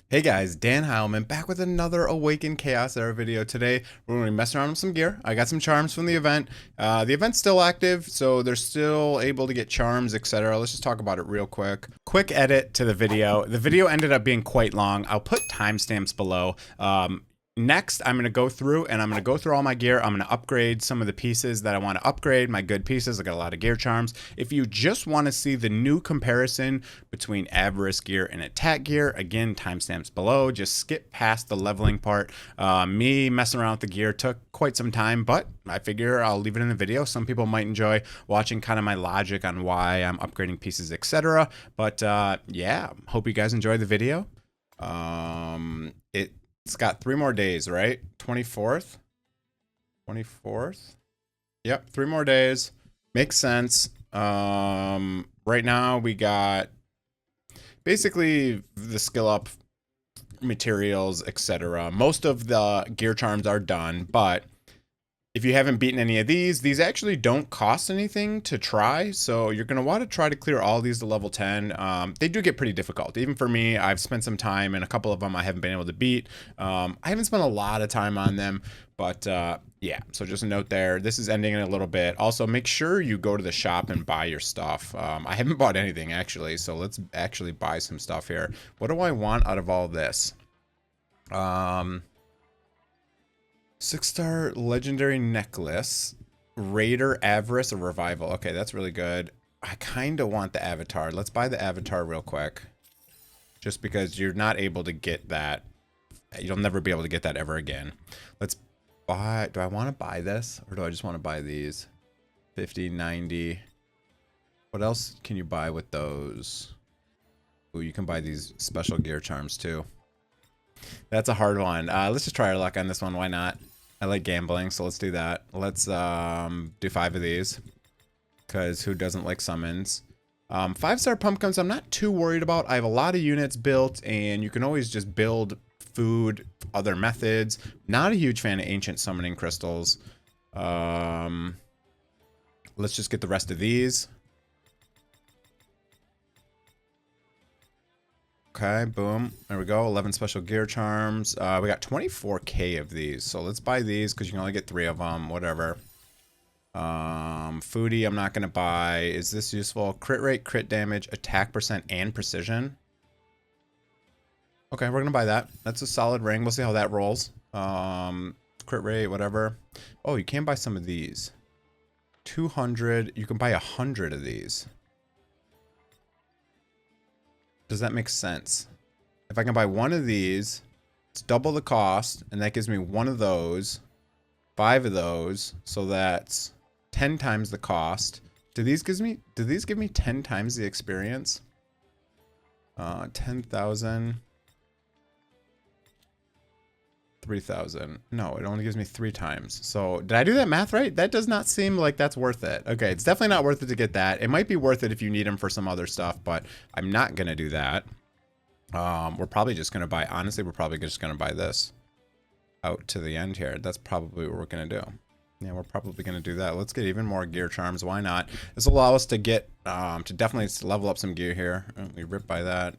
Hey guys, DanHeilman back with another Awaken Chaos Era video. Today we're going to be messing around with some gear. I got some charms from the event. The event's still active, so they're still able to get charms, etc. Let's just talk about it real quick. Quick edit to the video. The video ended up being quite long. I'll put timestamps below. Next, I'm going to go through and I'm going to go through all my gear. I'm going to upgrade some of the pieces that I want to upgrade, my good pieces. I got a lot of gear charms. If you just want to see the new comparison between Avarice gear and attack gear, again, timestamps below. Just skip past the leveling part. Me messing around with the gear took quite some time, but I figure I'll leave it in the video. Some people might enjoy watching kind of my logic on why I'm upgrading pieces, etc. But yeah, hope you guys enjoy the video. It's got 3 more days, right? 24th? 24th? Yep, 3 more days. Makes sense. Right now we got basically the skill up materials, etc. Most of the gear charms are done, but if you haven't beaten any of these actually don't cost anything to try, so you're going to want to try to clear all these to level 10. They do get pretty difficult. Even for me, I've spent some time, and a couple of them I haven't been able to beat. I haven't spent a lot of time on them, but yeah, so just a note there. This is ending in a little bit. Also, make sure you go to the shop and buy your stuff. I haven't bought anything, actually, so let's actually buy some stuff here. What do I want out of all this? 6-star legendary necklace, Raider, Avarice, or Revival. Okay, that's really good. I kind of want the avatar. Let's buy the avatar real quick. Just because you're not able to get that. You'll never be able to get that ever again. Let's buy. Do I want to buy this? Or do I just want to buy these? 50, 90. What else can you buy with those? Ooh, you can buy these special gear charms too. That's a hard one. Let's just try our luck on this one. Why not? I like gambling, so let's do that. Let's do 5 of these, because who doesn't like summons? 5-star pumpkins I'm not too worried about. I have a lot of units built, and you can always just build food, other methods. Not a huge fan of ancient summoning crystals. Let's just get the rest of these. Okay, boom. There we go. 11 special gear charms. We got 24k of these. So let's buy these because you can only get 3 of them. Whatever. Foodie, I'm not going to buy. Is this useful? Crit rate, crit damage, attack percent, and precision. Okay, we're going to buy that. That's a solid ring. We'll see how that rolls. Crit rate, whatever. Oh, you can buy some of these. 200. You can buy 100 of these. Does that make sense? If I can buy 1 of these, it's double the cost, and that gives me 1 of those, 5 of those, so that's 10 times the cost. Do these give me 10 times the experience? 10,000. 3,000. No, it only gives me 3 times. So did I do that math right? That does not seem like that's worth it. Okay, it's definitely not worth it to get that. It might be worth it if you need them for some other stuff, but I'm not going to do that. We're probably just going to buy, honestly, we're probably just going to buy this out to the end here. That's probably what we're going to do. Yeah, we're probably going to do that. Let's get even more gear charms. Why not? This will allow us to get, to definitely level up some gear here. We rip by that.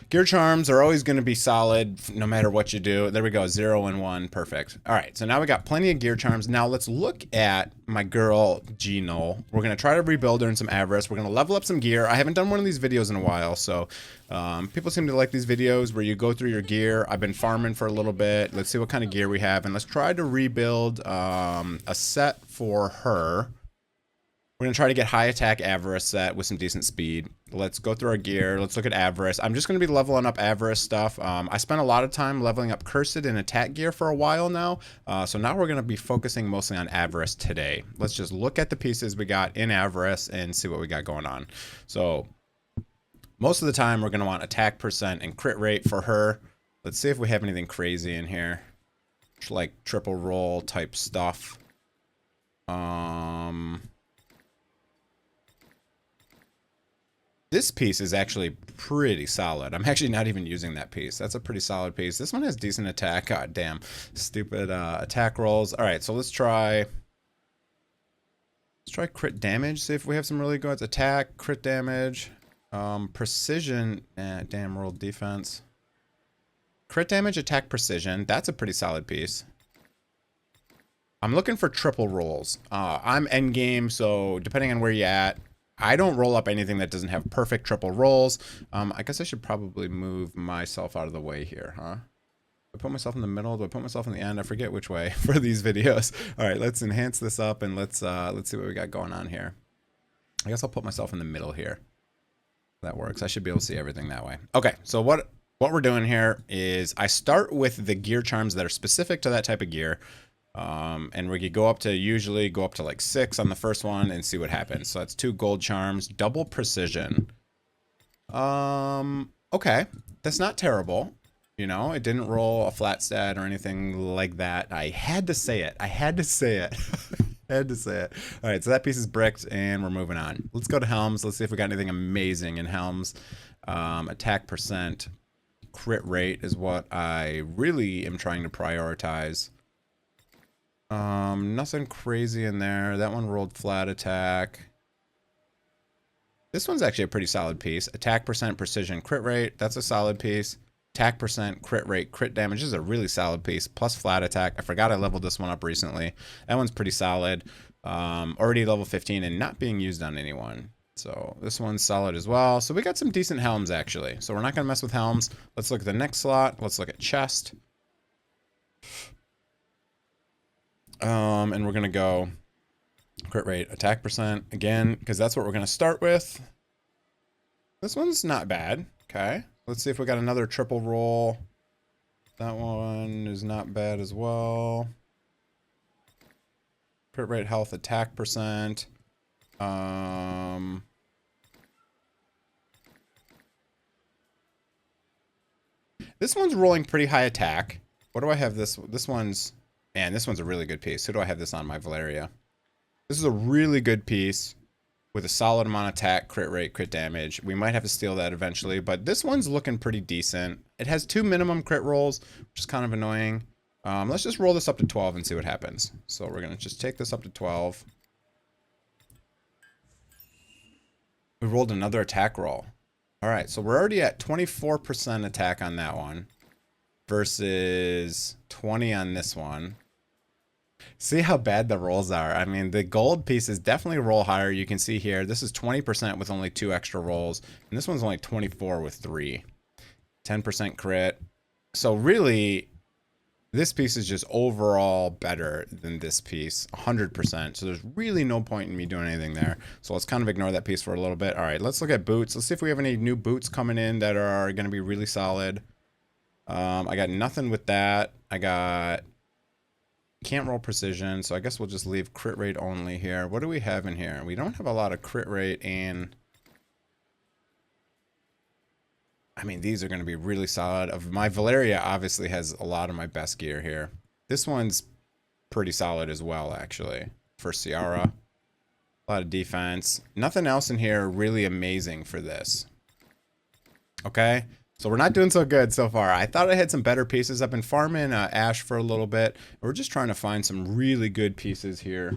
Gear charms are always going to be solid no matter what you do. There we go. 0 and 1. Perfect. All right. So now we got plenty of gear charms. Now let's look at my girl, Geironul. We're going to try to rebuild her in some Avarice. We're going to level up some gear. I haven't done one of these videos in a while. So people seem to like these videos where you go through your gear. I've been farming for a little bit. Let's see what kind of gear we have. And let's try to rebuild a set for her. We're going to try to get high attack Avarice set with some decent speed. Let's go through our gear. Let's look at Avarice. I'm just going to be leveling up Avarice stuff. I spent a lot of time leveling up Cursed and attack gear for a while now. So now we're going to be focusing mostly on Avarice today. Let's just look at the pieces we got in Avarice and see what we got going on. So most of the time we're going to want attack percent and crit rate for her. Let's see if we have anything crazy in here. Like triple roll type stuff. This piece is actually pretty solid. I'm actually not even using that piece. That's a pretty solid piece. This one has decent attack. God damn. Stupid attack rolls. All right, so let's try crit damage. See if we have some really good attack, crit damage. Precision, damn, rolled defense. Crit damage, attack, precision. That's a pretty solid piece. I'm looking for triple rolls. I'm endgame, so depending on where you're at, I don't roll up anything that doesn't have perfect triple rolls. I guess I should probably move myself out of the way here, huh? Do I put myself in the middle? Do I put myself in the end? I forget which way for these videos. All right, let's enhance this up and let's see what we got going on here. I guess I'll put myself in the middle here. That works. I should be able to see everything that way. Okay, so what we're doing here is I start with the gear charms that are specific to that type of gear. And we could usually go up to like 6 on the first one and see what happens. So that's 2 gold charms, double precision. Okay, that's not terrible. You know, it didn't roll a flat stat or anything like that. I had to say it. I had to say it. I had to say it. All right, so that piece is bricked and we're moving on. Let's go to helms. Let's see if we got anything amazing in helms. Attack percent, crit rate is what I really am trying to prioritize. Nothing crazy in there. That one rolled flat attack. This one's actually a pretty solid piece. Attack percent, precision, crit rate. That's a solid piece. Attack percent, crit rate, crit damage. This is a really solid piece. Plus flat attack. I forgot I leveled this one up recently. That one's pretty solid. Already level 15 and not being used on anyone. So this one's solid as well. So we got some decent helms actually. So we're not going to mess with helms. Let's look at the next slot. Let's look at chest. And we're going to go crit rate, attack percent again, because that's what we're going to start with. This one's not bad. Okay. Let's see if we got another triple roll. That one is not bad as well. Crit rate, health, attack percent. This one's rolling pretty high attack. What do I have this one's... Man, this one's a really good piece. Who do I have this on? My Valeria. This is a really good piece with a solid amount of attack, crit rate, crit damage. We might have to steal that eventually, but this one's looking pretty decent. It has 2 minimum crit rolls, which is kind of annoying. Let's just roll this up to 12 and see what happens. So we're going to just take this up to 12. We rolled another attack roll. All right, so we're already at 24% attack on that one versus 20 on this one. See how bad the rolls are. I mean, the gold pieces definitely roll higher. You can see here, this is 20% with only 2 extra rolls. And this one's only 24 with 3. 10% crit. So really, this piece is just overall better than this piece. 100%. So there's really no point in me doing anything there. So let's kind of ignore that piece for a little bit. All right, let's look at boots. Let's see if we have any new boots coming in that are going to be really solid. I got nothing with that. Can't roll precision, so I guess we'll just leave crit rate only here. What do we have in here? We don't have a lot of crit rate, and I mean, these are going to be really solid. My Valeria obviously has a lot of my best gear here. This one's pretty solid as well, actually, for Ciara. A lot of defense. Nothing else in here really amazing for this. Okay? So we're not doing so good so far. I thought I had some better pieces. I've been farming Ash for a little bit. We're just trying to find some really good pieces here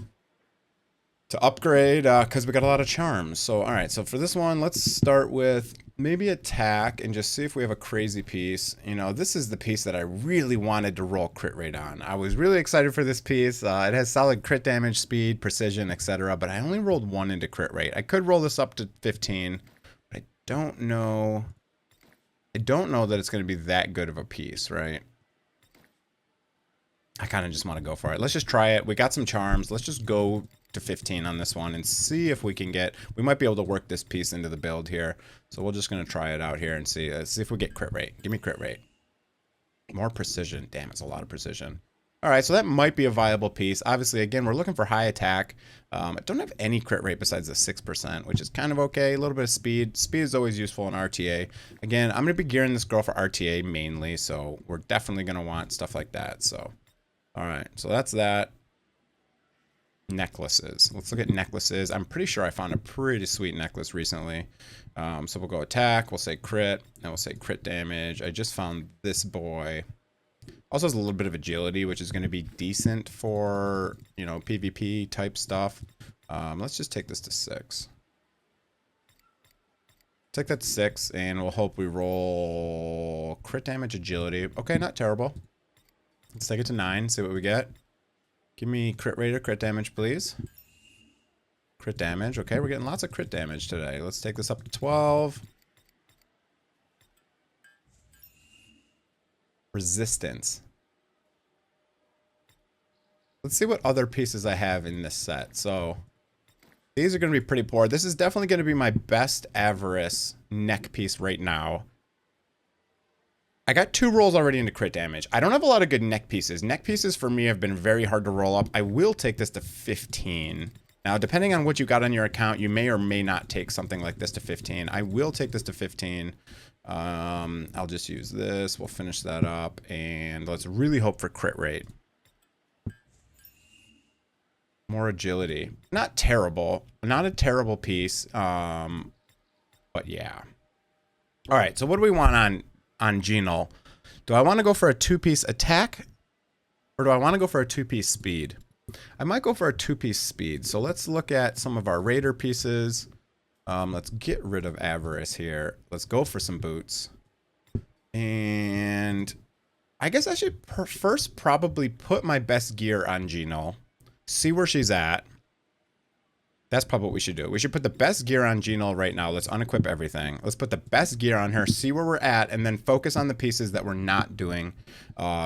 to upgrade because we got a lot of charms. So, all right. So for this one, let's start with maybe attack and just see if we have a crazy piece. You know, this is the piece that I really wanted to roll crit rate on. I was really excited for this piece. It has solid crit damage, speed, precision, etc. But I only rolled 1 into crit rate. I could roll this up to 15, but I don't know. I don't know that it's going to be that good of a piece, right? I kind of just want to go for it. Let's just try it. We got some charms. Let's just go to 15 on this one and see if we can get... We might be able to work this piece into the build here. So we're just going to try it out here and see. Let's see if we get crit rate. Give me crit rate. More precision. Damn, it's a lot of precision. All right, so that might be a viable piece. Obviously, again, we're looking for high attack. I don't have any crit rate besides the 6%, which is kind of okay. A little bit of speed. Speed is always useful in RTA. Again, I'm going to be gearing this girl for RTA mainly, so we're definitely going to want stuff like that. So, all right, so that's that. Necklaces. Let's look at necklaces. I'm pretty sure I found a pretty sweet necklace recently. So we'll go attack. We'll say crit, and we'll say crit damage. I just found this boy. Also has a little bit of agility, which is going to be decent for, you know, PvP type stuff. Let's just take this to 6. Take that to 6, and we'll hope we roll crit damage, agility. Okay, not terrible. Let's take it to 9, see what we get. Give me crit rate or crit damage, please. Crit damage. Okay, we're getting lots of crit damage today. Let's take this up to 12. Resistance. Let's see what other pieces I have in this set. So these are going to be pretty poor. This is definitely going to be my best Avarice neck piece right now. I got 2 rolls already into crit damage. I don't have a lot of good neck pieces. Neck pieces for me have been very hard to roll up. I will take this to 15. Now, depending on what you got on your account, you may or may not take something like this to 15. I will take this to 15. I'll just use this. We'll finish that up. And let's really hope for crit rate. More agility. Not terrible. Not a terrible piece. But yeah. All right, so what do we want on Geironul? Do I want to go for a 2-piece attack? Or do I want to go for a 2-piece speed? I might go for a 2-piece speed. So let's look at some of our Raider pieces. Let's get rid of Avarice here. Let's go for some boots. And I guess I should first probably put my best gear on Geironul. See where she's at. That's probably what we should do. We should put the best gear on Geironul right now. Let's unequip everything. Let's put the best gear on her, see where we're at, and then focus on the pieces that we're not doing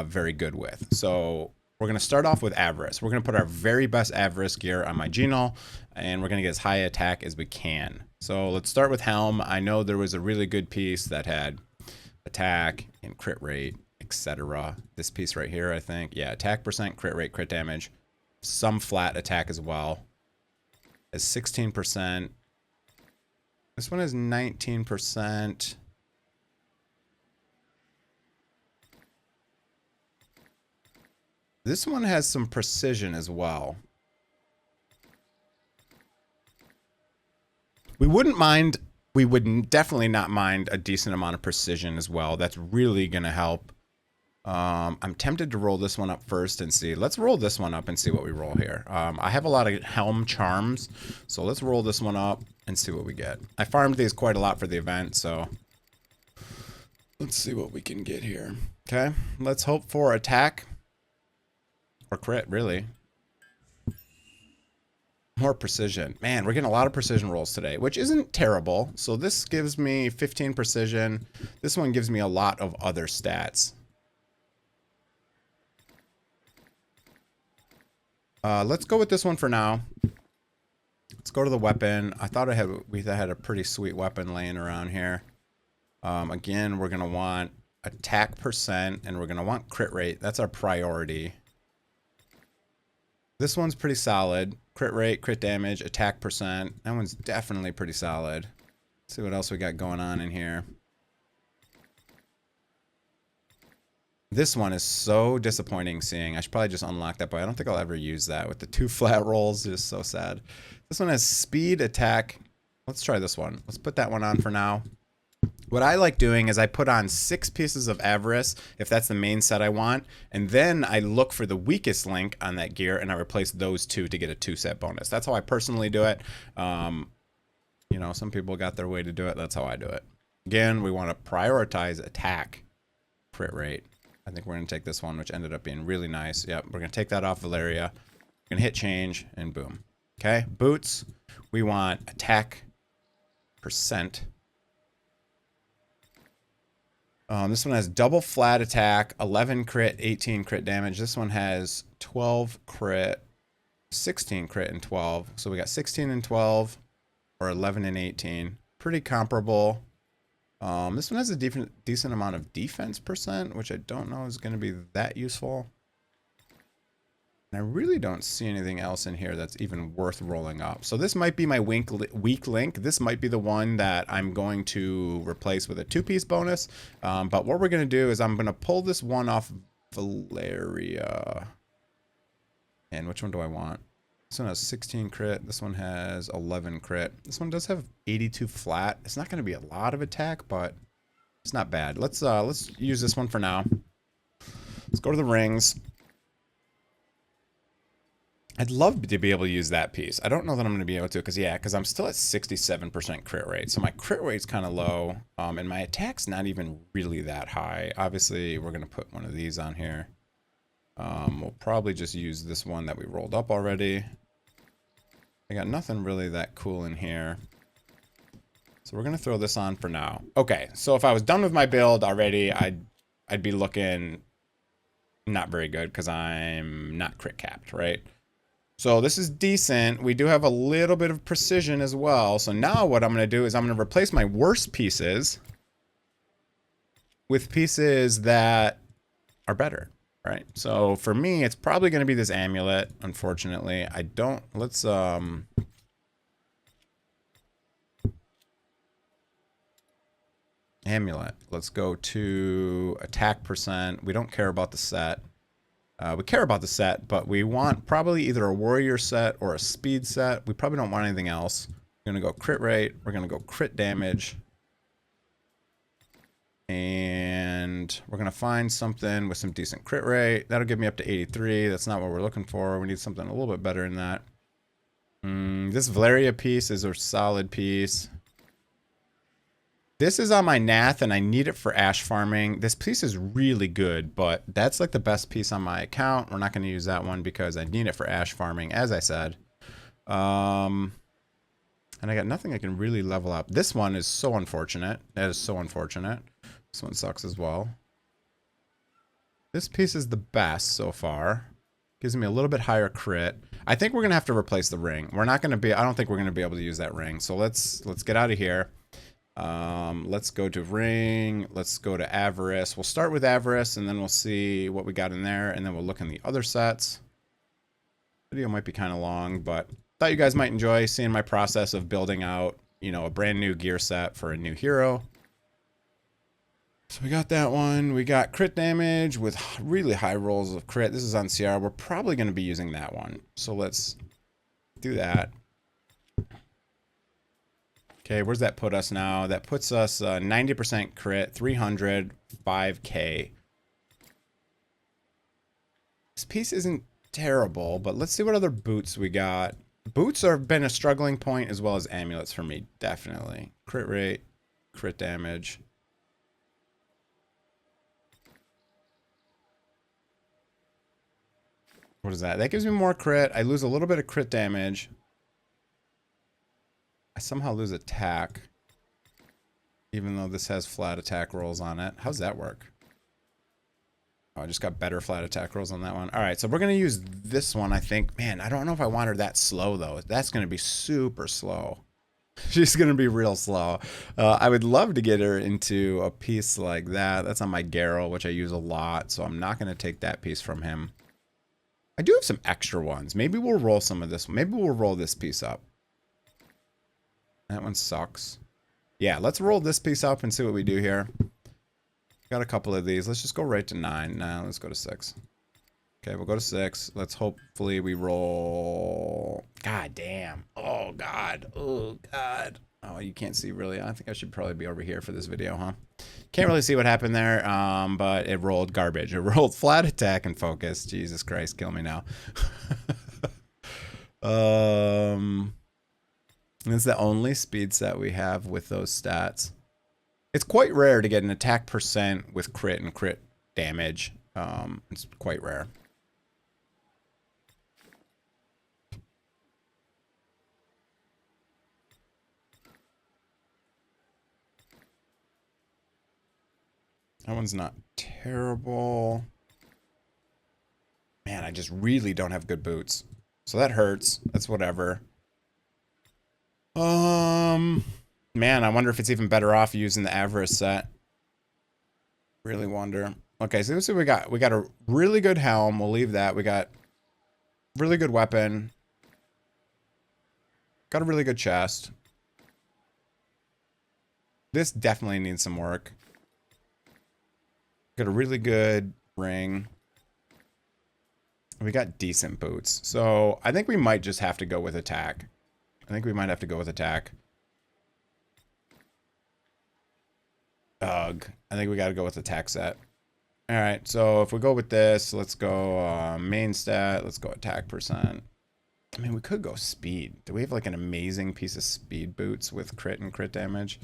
very good with. So we're going to start off with Avarice. We're going to put our very best Avarice gear on my Geironul, and we're going to get as high attack as we can. So let's start with Helm. I know there was a really good piece that had attack and crit rate, etc. This piece right here, I think. Yeah, attack percent, crit rate, crit damage. Some flat attack as well. Is 16%. This one is 19%. This one has some precision as well. We would definitely not mind a decent amount of precision as well. That's really going to help. I'm tempted to roll this one up first and see. Let's roll this one up and see what we roll here. I have a lot of Helm charms, so let's roll this one up and see what we get. I farmed these quite a lot for the event, so let's see what we can get here. Okay, let's hope for attack or crit, really. More precision. Man, we're getting a lot of precision rolls today, which isn't terrible. So this gives me 15 precision. This one gives me a lot of other stats. Let's go with this one for now. Let's go to the weapon. I thought we had a pretty sweet weapon laying around here. Again, we're going to want attack percent, and we're going to want crit rate. That's our priority. This one's pretty solid. Crit rate, crit damage, attack percent. That one's definitely pretty solid. Let's see what else we got going on in here. This one is so disappointing seeing. I should probably just unlock that, but I don't think I'll ever use that with the 2 flat rolls. It's just so sad. This one has speed, attack. Let's try this one. Let's put that one on for now. What I like doing is I put on 6 pieces of Avarice, if that's the main set I want, and then I look for the weakest link on that gear, and I replace those 2 to get a 2-set bonus. That's how I personally do it. You know, some people got their way to do it. That's how I do it. Again, we want to prioritize attack, crit rate. I think we're going to take this one, which ended up being really nice. Yep, we're going to take that off Valeria. We're going to hit change, and boom. Okay, boots. We want attack percent. This one has double flat attack, 11 crit, 18 crit damage. This one has 12 crit, 16 crit, and 12. So we got 16 and 12, or 11 and 18. Pretty comparable. This one has a decent amount of defense percent, which I don't know is going to be that useful. And I really don't see anything else in here that's even worth rolling up. So this might be my weak link. This might be the one that I'm going to replace with a 2-piece bonus. But what we're going to do is I'm going to pull this one off Valeria. And which one do I want? This one has 16 crit. This one has 11 crit. This one does have 82 flat. It's not going to be a lot of attack, but it's not bad. Let's use this one for now. Let's go to the rings. I'd love to be able to use that piece. I don't know that I'm going to be able to because I'm still at 67% crit rate. So my crit rate's kind of low, and my attack's not even really that high. Obviously, we're going to put one of these on here. We'll probably just use this one that we rolled up already. I got nothing really that cool in here. So we're going to throw this on for now. Okay, so if I was done with my build already, I'd be looking not very good because I'm not crit capped, right? So this is decent. We do have a little bit of precision as well. So now what I'm going to do is I'm going to replace my worst pieces with pieces that are better, right? So for me, it's probably going to be this amulet, unfortunately. Let's amulet. Let's go to attack percent. We don't care about the set. We care about the set, but we want probably either a warrior set or a speed set. We probably don't want anything else. We're going to go crit rate. We're going to go crit damage. And we're going to find something with some decent crit rate. That'll give me up to 83. That's not what we're looking for. We need something a little bit better than that. This Valeria piece is a solid piece. This is on my Nath, and I need it for ash farming. This piece is really good, but that's like the best piece on my account. We're not going to use that one because I need it for ash farming, as I said. And I got nothing I can really level up. This one is so unfortunate. That is so unfortunate. This one sucks as well. This piece is the best so far. Gives me a little bit higher crit. I think we're going to have to replace the ring. We're not going to be... I don't think we're going to be able to use that ring. So let's get out of here. Let's go to ring. Let's go to Avarice. We'll start with Avarice, and then we'll see what we got in there, and then we'll look in the other sets. Video might be kind of long, but thought you guys might enjoy seeing my process of building out, you know, a brand new gear set for a new hero. So we got that one. We got crit damage with really high rolls of crit. This is on CR. We're probably going to be using that one. So let's do that. Okay, where's that put us now? That puts us 90% crit, 300, 5K. This piece isn't terrible, but let's see what other boots we got. Boots have been a struggling point as well as amulets for me, definitely. Crit rate, crit damage. What is that? That gives me more crit. I lose a little bit of crit damage. I somehow lose attack, even though this has flat attack rolls on it. How's that work? Oh, I just got better flat attack rolls on that one. All right, so we're going to use this one, I think. Man, I don't know if I want her that slow, though. That's going to be super slow. She's going to be real slow. I would love to get her into a piece like that. That's on my Geironul, which I use a lot, so I'm not going to take that piece from him. I do have some extra ones. Maybe we'll roll some of this. Maybe we'll roll this piece up. That one sucks. Yeah, let's roll this piece up and see what we do here. Got a couple of these. Let's just go right to 9. Now let's go to 6. Okay, we'll go to 6. Let's hopefully we roll... God damn. Oh, God. Oh, God. Oh, you can't see really. I think I should probably be over here for this video, huh? Can't really see what happened there, but it rolled garbage. It rolled flat attack and focus. Jesus Christ, kill me now. It's the only speed set we have with those stats. It's quite rare to get an attack percent with crit and crit damage. It's quite rare. That one's not terrible. Man, I just really don't have good boots. So that hurts. That's whatever. Man, I wonder if it's even better off using the Avarice set. Really wonder. Okay, so let's see what we got. We got a really good helm. We'll leave that. We got really good weapon. Got a really good chest. This definitely needs some work. Got a really good ring. We got decent boots. So I think we might just have to go with attack. I think we might have to go with attack. Ugh. I think we got to go with attack set. All right. So if we go with this, let's go main stat. Let's go attack percent. I mean, we could go speed. Do we have like an amazing piece of speed boots with crit and crit damage?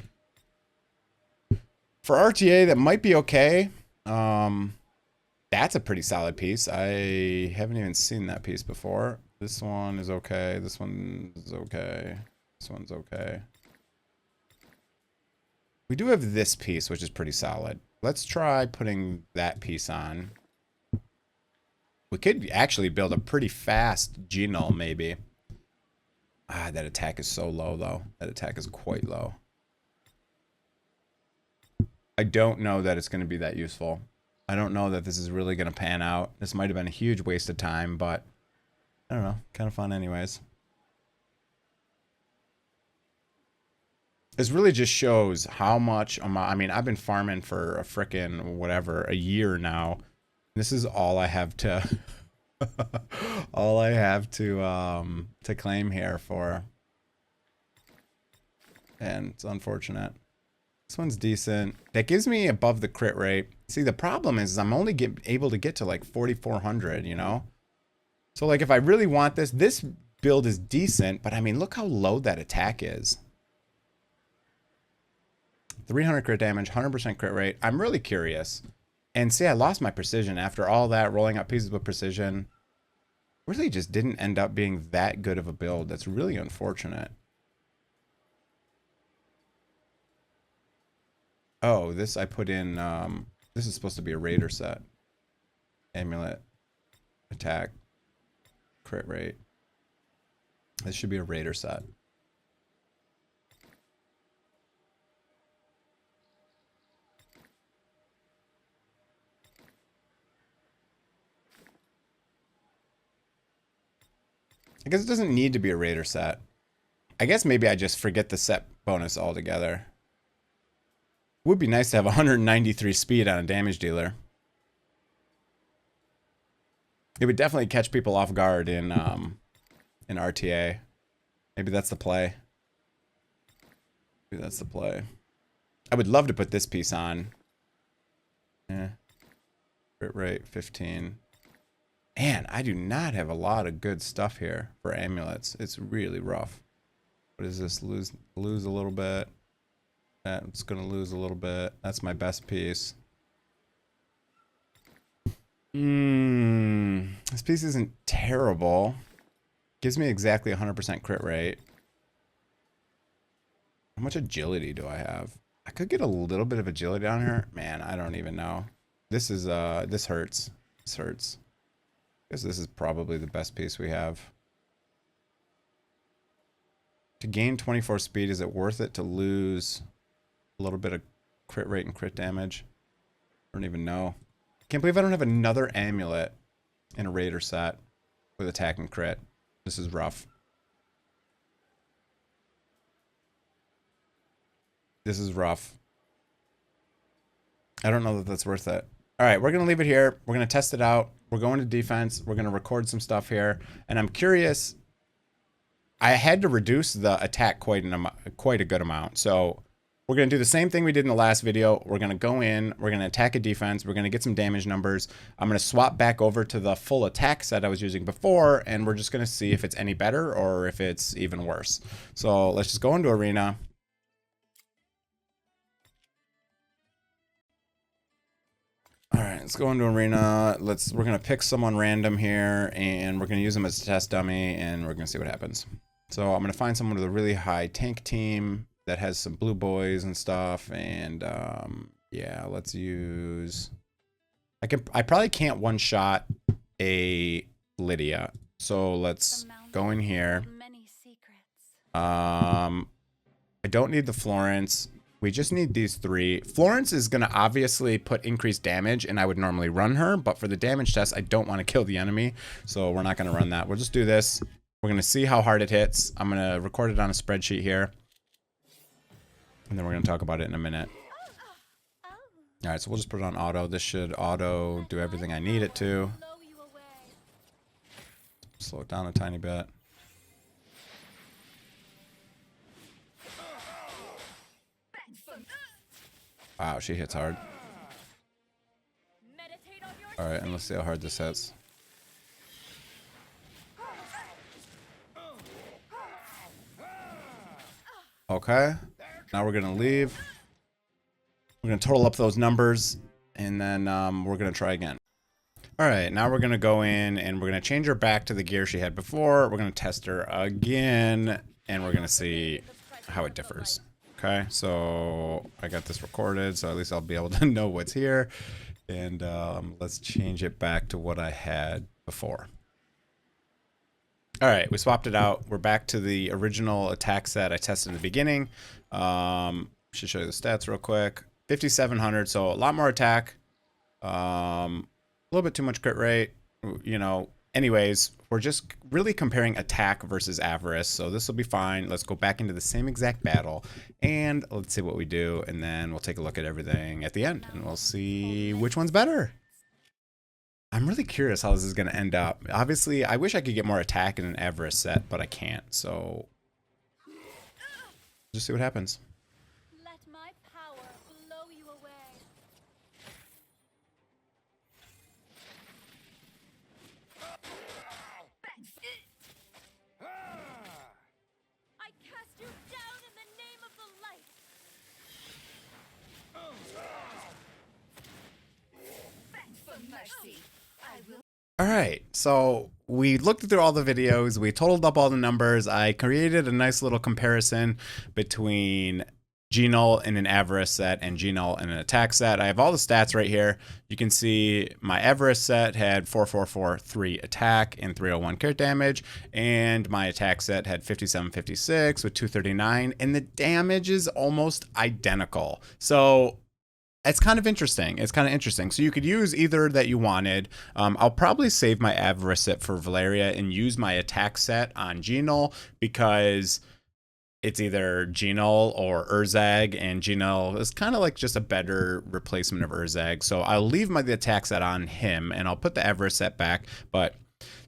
For RTA, that might be okay. That's a pretty solid piece. I haven't even seen that piece before. This one is okay. This one is okay. This one's okay. We do have this piece, which is pretty solid. Let's try putting that piece on. We could actually build a pretty fast G-Null, maybe. Ah, that attack is so low, though. That attack is quite low. I don't know that it's going to be that useful. I don't know that this is really going to pan out. This might have been a huge waste of time, but I don't know. Kind of fun anyways. This really just shows how much, I mean, I've been farming for a frickin' whatever, a year now. This is all I have to, all I have to claim here for. And it's unfortunate. This one's decent. That gives me above the crit rate. See, the problem is I'm only able to get to like 4,400, you know? So like if I really want this, this build is decent, but I mean, look how low that attack is. 300 crit damage, 100% crit rate. I'm really curious. And see, I lost my precision after all that, rolling out pieces with precision. Really just didn't end up being that good of a build. That's really unfortunate. Oh, this I put in, this is supposed to be a Raider set. Amulet, attack, crit rate. This should be a Raider set. I guess it doesn't need to be a Raider set. I guess maybe I just forget the set bonus altogether. Would be nice to have 193 speed on a damage dealer. It would definitely catch people off guard in RTA. Maybe that's the play. Maybe that's the play. I would love to put this piece on. Yeah. Crit rate 15. Man, I do not have a lot of good stuff here for amulets. It's really rough. What is this? Lose a little bit. That's gonna lose a little bit. That's my best piece. This piece isn't terrible. Gives me exactly 100% crit rate. How much agility do I have? I could get a little bit of agility on her. Man, I don't even know. This is this hurts. This hurts. I guess this is probably the best piece we have. To gain 24 speed, is it worth it to lose a little bit of crit rate and crit damage? I don't even know. Can't believe I don't have another amulet in a Raider set with attack and crit. This is rough. This is rough. I don't know that that's worth it. All right, we're going to leave it here. We're going to test it out. We're going to defense. We're going to record some stuff here. And I'm curious. I had to reduce the attack quite a good amount. So we're going to do the same thing we did in the last video. We're going to go in. We're going to attack a defense. We're going to get some damage numbers. I'm going to swap back over to the full attack set I was using before. And we're just going to see if it's any better or if it's even worse. So let's just go into Arena. All right, let's go into Arena. We're going to pick someone random here, and we're going to use them as a test dummy, and we're going to see what happens. So I'm going to find someone with a really high tank team that has some blue boys and stuff, and yeah, let's use... I probably can't one-shot a Lydia, so let's go in here. I don't need the Florence. We just need these three. Florence is going to obviously put increased damage, and I would normally run her, but for the damage test, I don't want to kill the enemy, so we're not going to run that. We'll just do this. We're going to see how hard it hits. I'm going to record it on a spreadsheet here, and then we're going to talk about it in a minute. All right, so we'll just put it on auto. This should auto do everything I need it to. Slow it down a tiny bit. Wow, she hits hard. Alright, and let's see how hard this hits. Okay. Now we're going to leave. We're going to total up those numbers, and then we're going to try again. All right, now we're going to go in and we're going to change her back to the gear she had before. We're going to test her again, and we're going to see how it differs. Okay, so I got this recorded, so at least I'll be able to know what's here. And let's change it back to what I had before. All right, we swapped it out. We're back to the original attack set I tested in the beginning. Should show you the stats real quick. 5,700, so a lot more attack. A little bit too much crit rate. You know, anyways, we're just really comparing attack versus Avarice, so this will be fine. Let's go back into the same exact battle, and let's see what we do, and then we'll take a look at everything at the end, and we'll see which one's better. I'm really curious how this is going to end up. Obviously, I wish I could get more attack in an Avarice set, but I can't. So, just see what happens. Let my power blow you away. I cast you down in the name of the light. Beg for mercy. All right, so we looked through all the videos, we totaled up all the numbers. I created a nice little comparison between Geironul in an Avarice set and Geironul in an attack set. I have all the stats right here. You can see my Avarice set had 4443 attack and 301 crit damage, and my attack set had 5756 with 239, and the damage is almost identical. So it's kind of interesting. It's kind of interesting. So you could use either that you wanted. I'll probably save my Avarice set for Valeria and use my attack set on Geironul because it's either Geironul or Urzag, and Geironul is kind of like just a better replacement of Urzag. So I'll leave the attack set on him, and I'll put the Avarice set back. But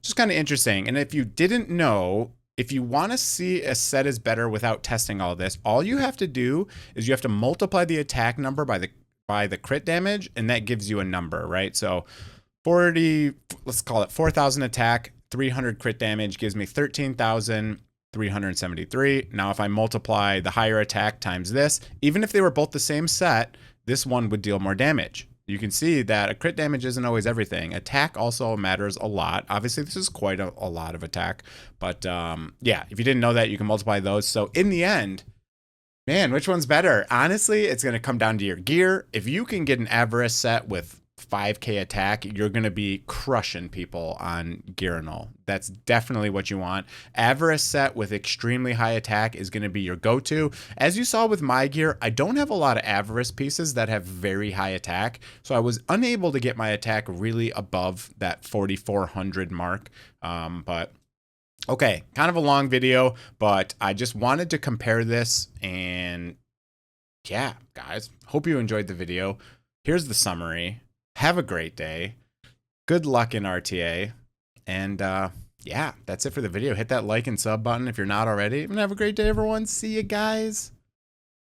just kind of interesting. And if you didn't know, if you want to see a set is better without testing all this, all you have to do is you have to multiply the attack number by the crit damage, and that gives you a number, right? So 40, let's call it 4,000 attack, 300 crit damage gives me 13,373. Now, if I multiply the higher attack times this, even if they were both the same set, this one would deal more damage. You can see that a crit damage isn't always everything. Attack also matters a lot. Obviously, this is quite a lot of attack, but yeah, if you didn't know that, you can multiply those. So in the end, man, which one's better? Honestly, it's going to come down to your gear. If you can get an Avarice set with 5k attack, you're going to be crushing people on Geironul. That's definitely what you want. Avarice set with extremely high attack is going to be your go-to. As you saw with my gear, I don't have a lot of Avarice pieces that have very high attack, so I was unable to get my attack really above that 4,400 mark, but okay, kind of a long video, but I just wanted to compare this, and yeah, guys, hope you enjoyed the video. Here's the summary. Have a great day. Good luck in RTA. And yeah, that's it for the video. Hit that like and sub button if you're not already. And have a great day, everyone. See you guys.